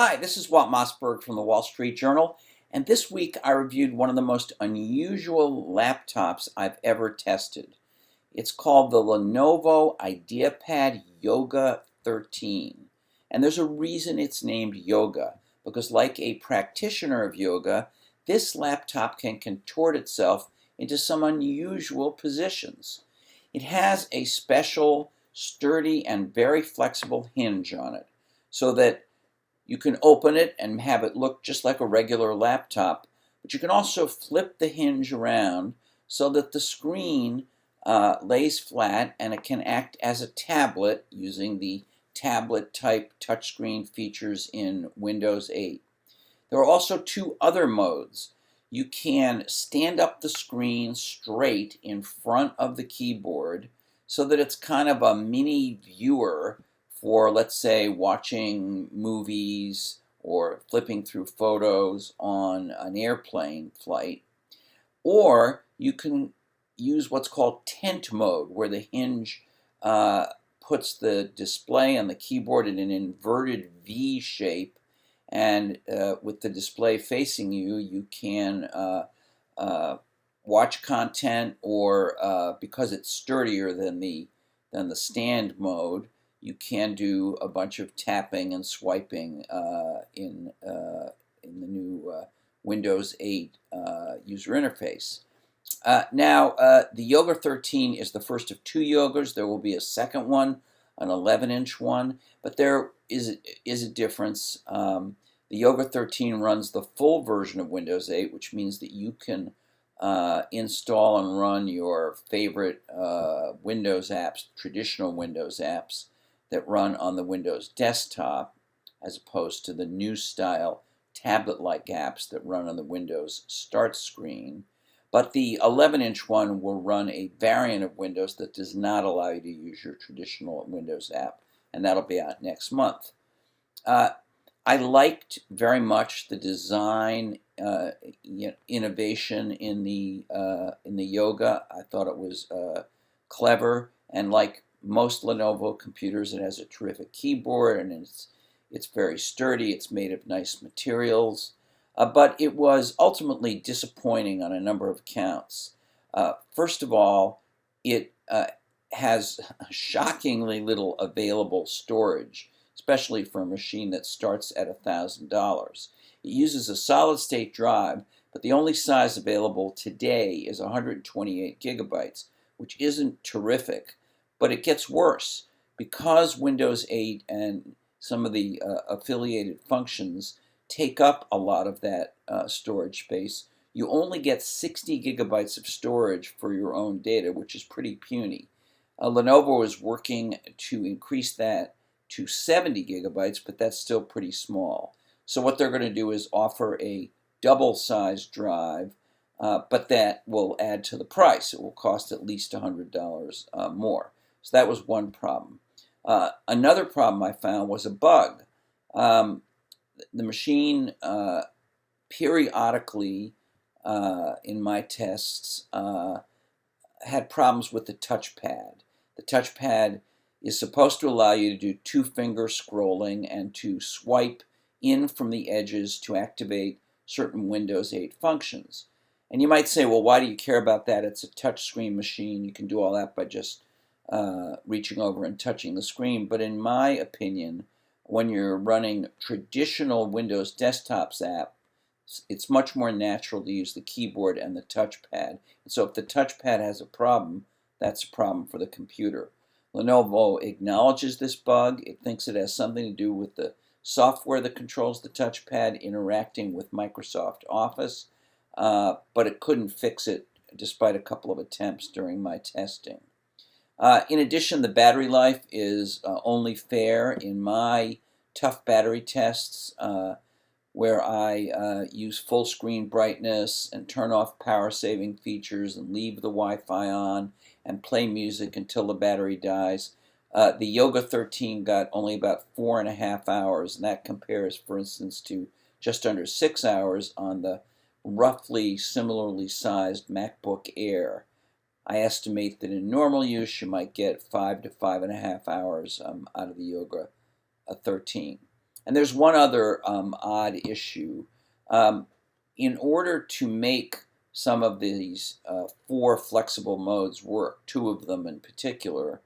Hi, this is Walt Mossberg from the Wall Street Journal, and this week I reviewed one of the most unusual laptops I've ever tested. It's called the Lenovo Ideapad Yoga 13, and there's a reason it's named Yoga, because like a practitioner of yoga, this laptop can contort itself into some unusual positions. It has a special, sturdy, and very flexible hinge on it, so that you can open it and have it look just like a regular laptop, but you can also flip the hinge around so that the screen lays flat and it can act as a tablet using the tablet type touchscreen features in Windows 8. There are also two other modes. You can stand up the screen straight in front of the keyboard so that it's kind of a mini viewer for, let's say, watching movies or flipping through photos on an airplane flight. Or you can use what's called tent mode, where the hinge puts the display on the keyboard in an inverted V shape, and with the display facing you, you can watch content, or because it's sturdier than the stand mode, you can do a bunch of tapping and swiping in the new Windows 8 user interface. The Yoga 13 is the first of two Yogas. There will be a second one, an 11-inch one, but there is a difference. The Yoga 13 runs the full version of Windows 8, which means that you can install and run your favorite Windows apps, traditional Windows apps that run on the Windows desktop, as opposed to the new style tablet-like apps that run on the Windows Start screen. But the 11-inch one will run a variant of Windows that does not allow you to use your traditional Windows app, and that'll be out next month. I liked very much the design innovation in the Yoga. I thought it was clever, and like most Lenovo computers, it has a terrific keyboard, and it's very sturdy. It's made of nice materials, but it was ultimately disappointing on a number of counts. First of all, it has shockingly little available storage, especially for a machine that starts at $1,000. It uses a solid-state drive, but the only size available today is 128 gigabytes, which isn't terrific, but it gets worse. Because Windows 8 and some of the affiliated functions take up a lot of that storage space, you only get 60 gigabytes of storage for your own data, which is pretty puny. Lenovo is working to increase that to 70 gigabytes, but that's still pretty small. So what they're going to do is offer a double-sized drive, but that will add to the price. It will cost at least $100 more. So that was one problem. Another problem I found was a bug. The machine periodically, in my tests, had problems with the touchpad. The touchpad is supposed to allow you to do two-finger scrolling and to swipe in from the edges to activate certain Windows 8 functions. And you might say, well, why do you care about that? It's a touchscreen machine. You can do all that by just reaching over and touching the screen. But in my opinion, when you're running traditional Windows desktops app, it's much more natural to use the keyboard and the touchpad. And so if the touchpad has a problem, that's a problem for the computer. Lenovo acknowledges this bug. It thinks it has something to do with the software that controls the touchpad interacting with Microsoft Office, but it couldn't fix it despite a couple of attempts during my testing. In addition, the battery life is only fair in my tough battery tests, where I use full screen brightness and turn off power saving features and leave the Wi-Fi on and play music until the battery dies. The Yoga 13 got only about 4.5 hours, and that compares, for instance, to just under 6 hours on the roughly similarly sized MacBook Air. I estimate that in normal use you might get 5 to 5.5 hours out of the Yoga 13. And there's one other odd issue. Um, in order to make some of these four flexible modes work, two of them in particular,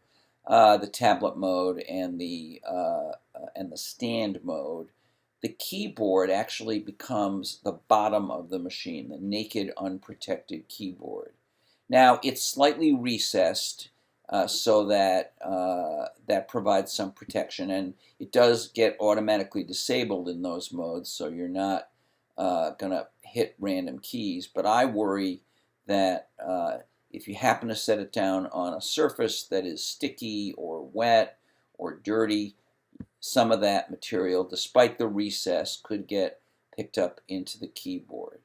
the tablet mode and the stand mode, the keyboard actually becomes the bottom of the machine, the naked, unprotected keyboard. Now it's slightly recessed so that that provides some protection, and it does get automatically disabled in those modes, so you're not going to hit random keys. But I worry that if you happen to set it down on a surface that is sticky or wet or dirty, some of that material, despite the recess, could get picked up into the keyboard.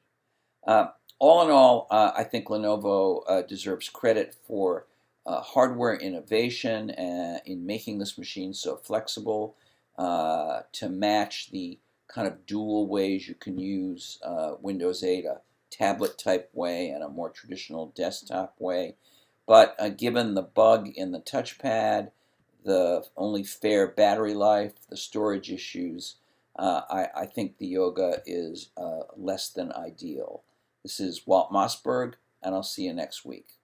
Uh, all in all, I think Lenovo deserves credit for hardware innovation in making this machine so flexible to match the kind of dual ways you can use Windows 8, a tablet type way and a more traditional desktop way. But given the bug in the touchpad, the only fair battery life, the storage issues, I think the Yoga is less than ideal. This is Walt Mossberg, and I'll see you next week.